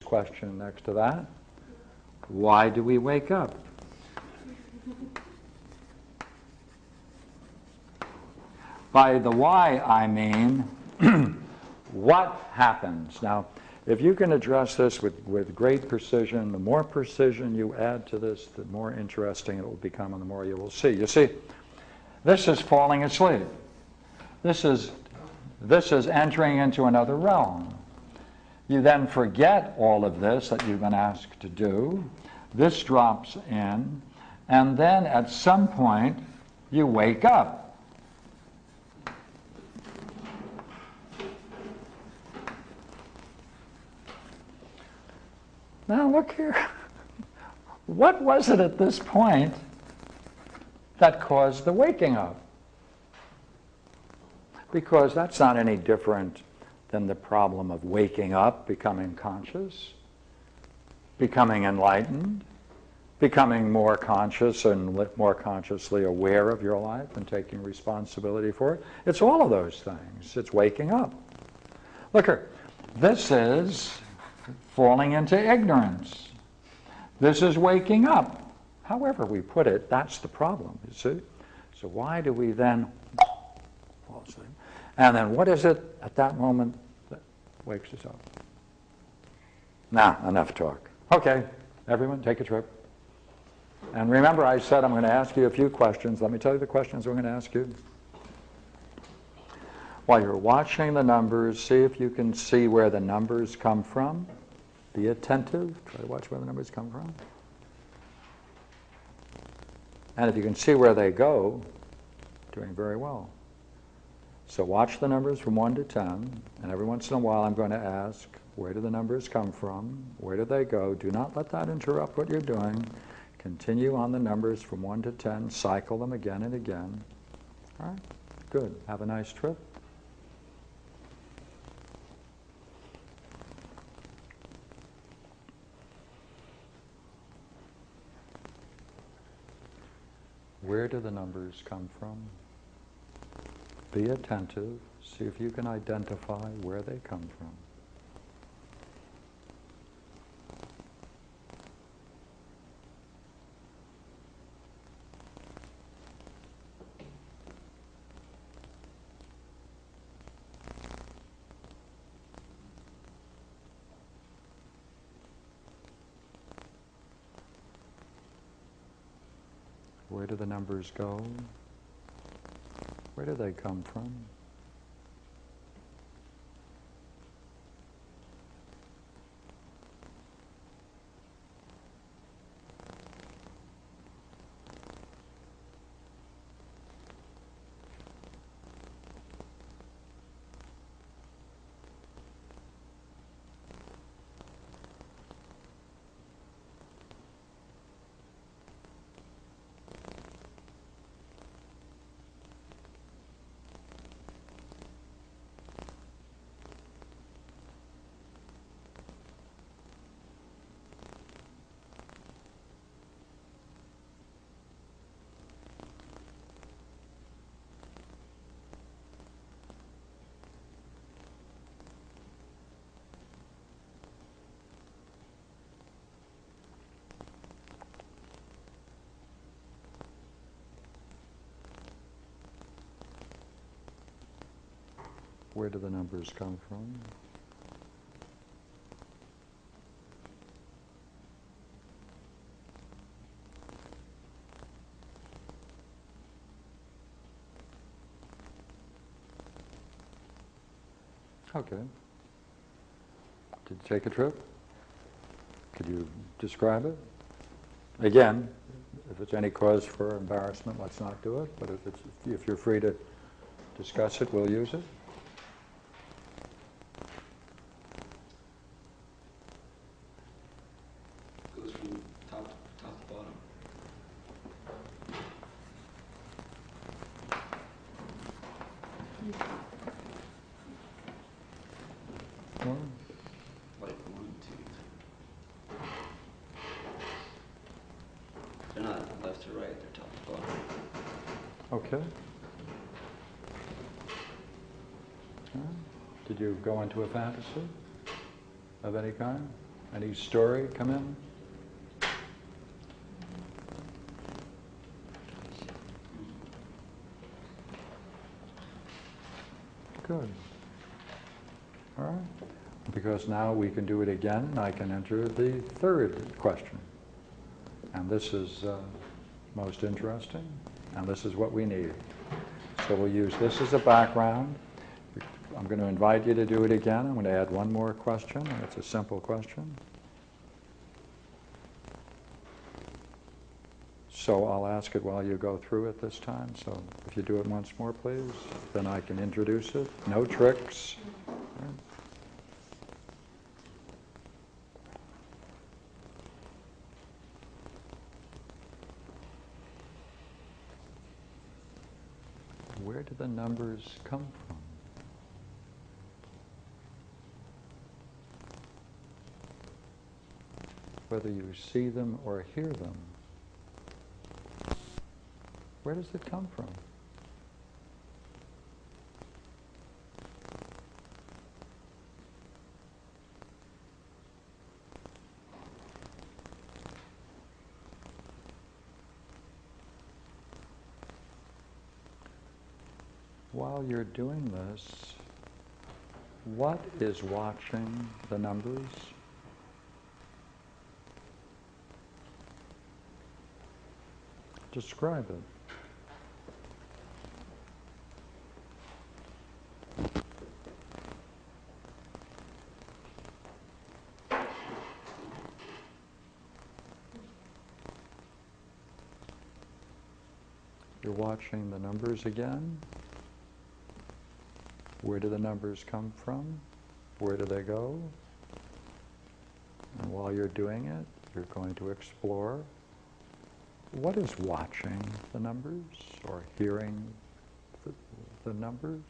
question next to that. Why do we wake up? By the why, I mean, what happens? Now, if you can address this with great precision, the more precision you add to this, the more interesting it will become and the more you will see. You see, this is falling asleep. This is entering into another realm. You then forget all of this that you've been asked to do. This drops in, and then at some point, you wake up. Now look here. What was it at this point that caused the waking up? Because that's not any different than the problem of waking up, becoming conscious, becoming enlightened, becoming more conscious and more consciously aware of your life and taking responsibility for it. It's all of those things. It's waking up. Look here. This is falling into ignorance. This is waking up. However we put it, that's the problem, you see. So why do we then fall asleep? And then what is it at that moment that wakes us up? Now, enough talk. Okay, everyone take a trip. And remember, I said I'm going to ask you a few questions. Let me tell you the questions we're going to ask you. While you're watching the numbers, see if you can see where the numbers come from. Be attentive. Try to watch where the numbers come from. And if you can see where they go, doing very well. So watch the numbers from 1 to 10, and every once in a while I'm going to ask, where do the numbers come from? Where do they go? Do not let that interrupt what you're doing. Continue on the numbers from 1 to 10. Cycle them again and again. All right? Good. Have a nice trip. Where do the numbers come from? Be attentive. See if you can identify where they come from. Where do the numbers go? Where do they come from? Where do the numbers come from? Okay. Did you take a trip? Could you describe it? Again, if it's any cause for embarrassment, let's not do it. But if you're free to discuss it, we'll use it. Goes from top to bottom. Well, Like 1, 2, 3. They're not left to right, they're top to bottom. okay. Did you go into a fantasy of any kind? Any story come in? Good. All right. Because now we can do it again, I can enter the third question. And this is most interesting, and this is what we need. So we'll use this as a background. I'm going to invite you to do it again. I'm going to add one more question. It's a simple question. So I'll ask it while you go through it this time. So if you do it once more, please, then I can introduce it. No tricks. Where do the numbers come from? Whether you see them or hear them, where does it come from? While you're doing this, what is watching the numbers? Describe it. You're watching the numbers again. Where do the numbers come from? Where do they go? And while you're doing it, you're going to explore what is watching the numbers or hearing the numbers.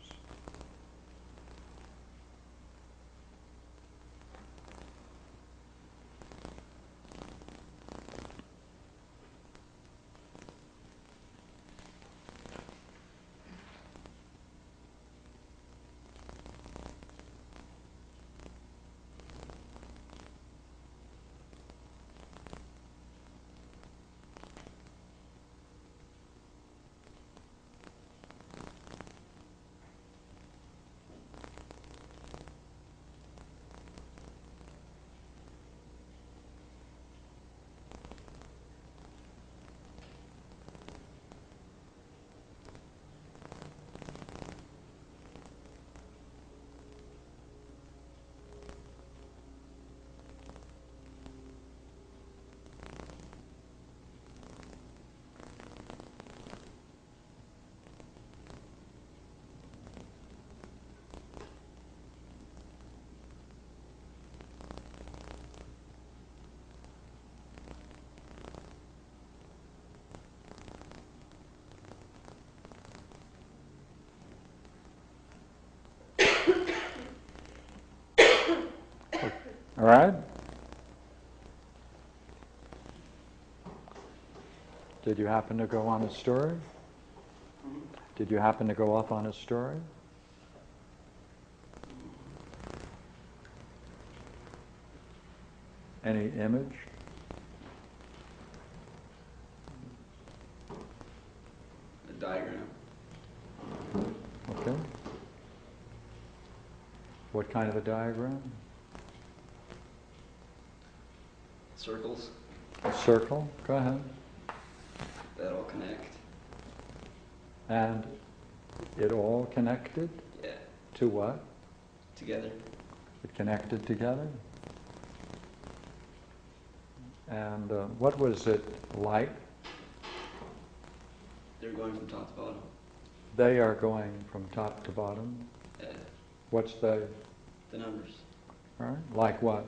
All right? Did you happen to go on a story? Did you happen to go off on a story? Any image? A diagram. Okay. What kind of a diagram? Circles A circle? Go ahead. that all connect. And it all connected Yeah, to what? together. It connected together? And what was it like? They're going from top to bottom. They are going from top to bottom. Yeah, What's the, the numbers. all right? Like what?